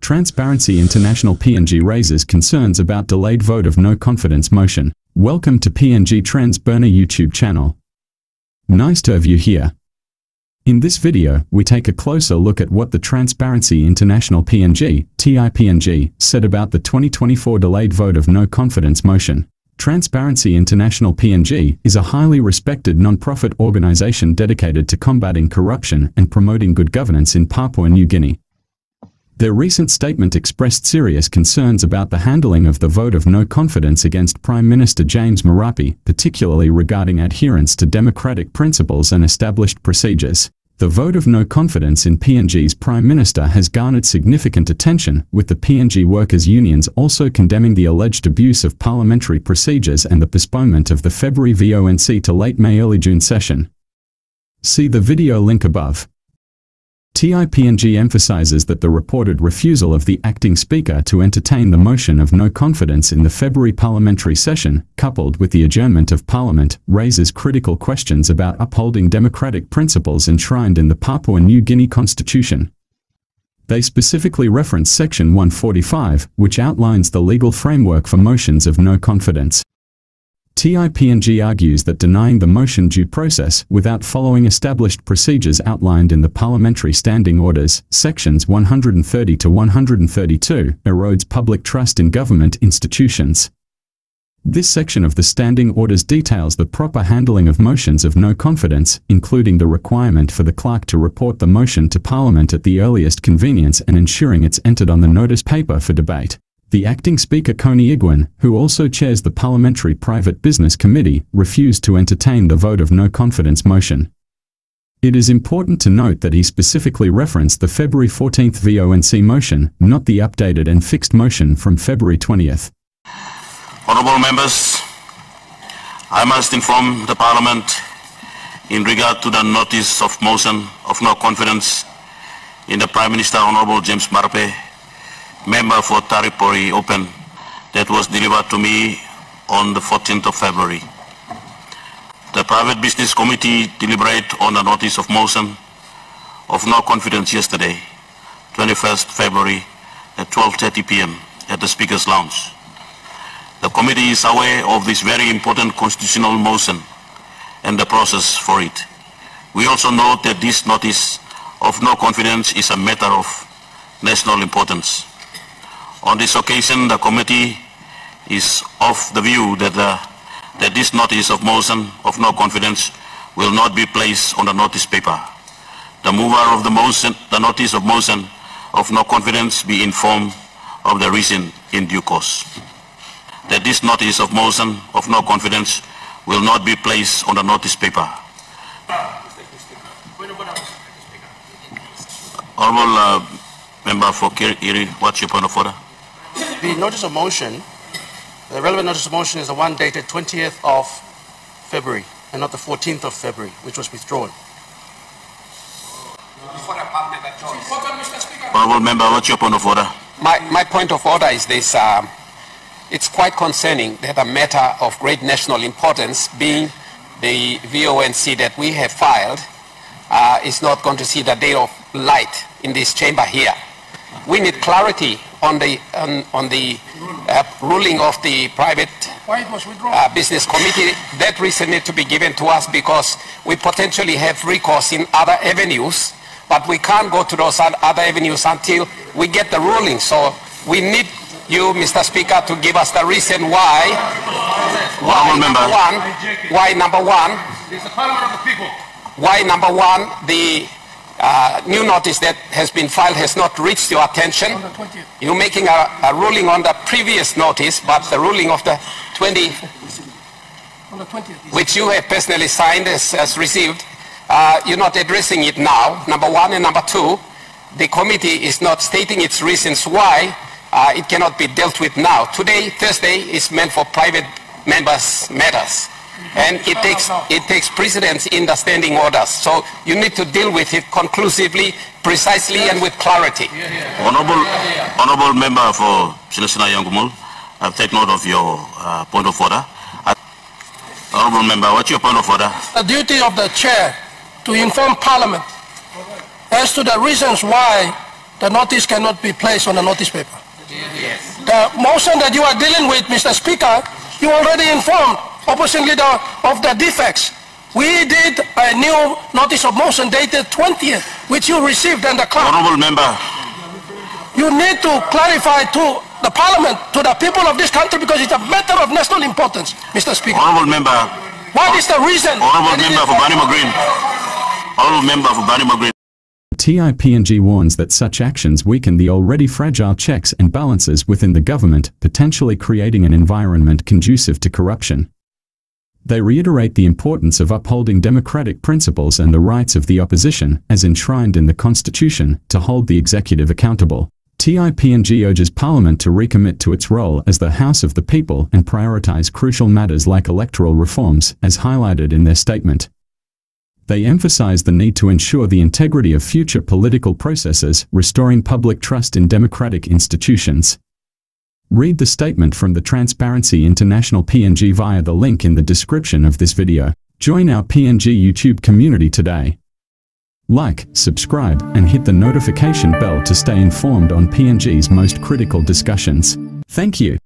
Transparency International PNG raises concerns about delayed vote of no confidence motion. Welcome to PNG Trends Burner YouTube channel. Nice to have you here. In this video, we take a closer look at what the Transparency International PNG, TIPNG, said about the 2024 delayed vote of no confidence motion. Transparency International PNG is a highly respected non-profit organization dedicated to combating corruption and promoting good governance in Papua New Guinea. Their recent statement expressed serious concerns about the handling of the vote of no confidence against Prime Minister James Marape, particularly regarding adherence to democratic principles and established procedures. The vote of no confidence in PNG's Prime Minister has garnered significant attention, with the PNG workers' unions also condemning the alleged abuse of parliamentary procedures and the postponement of the February VONC to late May-early June session. See the video link above. TIPNG emphasizes that the reported refusal of the acting speaker to entertain the motion of no confidence in the February parliamentary session, coupled with the adjournment of parliament, raises critical questions about upholding democratic principles enshrined in the Papua New Guinea Constitution. They specifically reference Section 145, which outlines the legal framework for motions of no confidence. TIPNG argues that denying the motion due process without following established procedures outlined in the Parliamentary Standing Orders, sections 130 to 132, erodes public trust in government institutions. This section of the Standing Orders details the proper handling of motions of no confidence, including the requirement for the clerk to report the motion to Parliament at the earliest convenience and ensuring it's entered on the notice paper for debate. The acting speaker Connie Igwen, who also chairs the Parliamentary Private Business Committee, refused to entertain the vote of no confidence motion. It is important to note that he specifically referenced the February 14th VONC motion, not the updated and fixed motion from February 20th. Honourable members, I must inform the Parliament in regard to the notice of motion of no confidence in the Prime Minister Honourable James Marape, member for Taripori Open, that was delivered to me on the 14th of February. The Private Business Committee deliberated on the notice of motion of no confidence yesterday, 21st February at 12:30 p.m. at the Speaker's Lounge. The committee is aware of this very important constitutional motion and the process for it. We also note that this notice of no confidence is a matter of national importance. On this occasion, the committee is of the view that this notice of motion of no confidence will not be placed on the notice paper. The mover of the notice of motion of no confidence be informed of the reason in due course. That this notice of motion of no confidence will not be placed on the notice paper. Honourable Member for Kiri, what's your point of order? The notice of motion, the relevant notice of motion is the one dated 20th of February and not the 14th of February, which was withdrawn. Honourable Member, what's your point of order? My point of order is this. It's quite concerning that a matter of great national importance, being the VONC that we have filed, is not going to see the day of light in this chamber here. We need clarity on the ruling of the Private Business Committee. That reason needs to be given to us because we potentially have recourse in other avenues, but we can't go to those other avenues until we get the ruling. So we need you, Mr. Speaker, to give us the reason why. Why number one, the new notice that has been filed has not reached your attention. You're making a ruling on the previous notice, but the ruling of the 20th, which you have personally signed as received, you're not addressing it now, number one. And number two, the committee is not stating its reasons why it cannot be dealt with now. Today, Thursday, is meant for private members' matters. And it takes precedence in the standing orders. So you need to deal with it conclusively, precisely, and with clarity. Honourable Member for Silesina Yangumul, I've taken note of your point of order. Honourable Member, what's your point of order? The duty of the Chair to inform Parliament as to the reasons why the notice cannot be placed on a notice paper. Yes. The motion that you are dealing with, Mr. Speaker, you already informed opposition leader of the defects. We did a new notice of motion dated 20th, which you received and the clerk. Honorable member. You need to clarify to the Parliament, to the people of this country, because it's a matter of national importance, Mr. Speaker. Honorable member. What is the reason? Honorable member for Barnimo Green. Honorable member for Barnimo Green. TIPNG warns that such actions weaken the already fragile checks and balances within the government, potentially creating an environment conducive to corruption. They reiterate the importance of upholding democratic principles and the rights of the opposition, as enshrined in the Constitution, to hold the executive accountable. TIPNG urges Parliament to recommit to its role as the House of the People and prioritize crucial matters like electoral reforms, as highlighted in their statement. They emphasize the need to ensure the integrity of future political processes, restoring public trust in democratic institutions. Read the statement from the Transparency International PNG via the link in the description of this video. Join our PNG YouTube community today. Like, subscribe, and hit the notification bell to stay informed on PNG's most critical discussions. Thank you.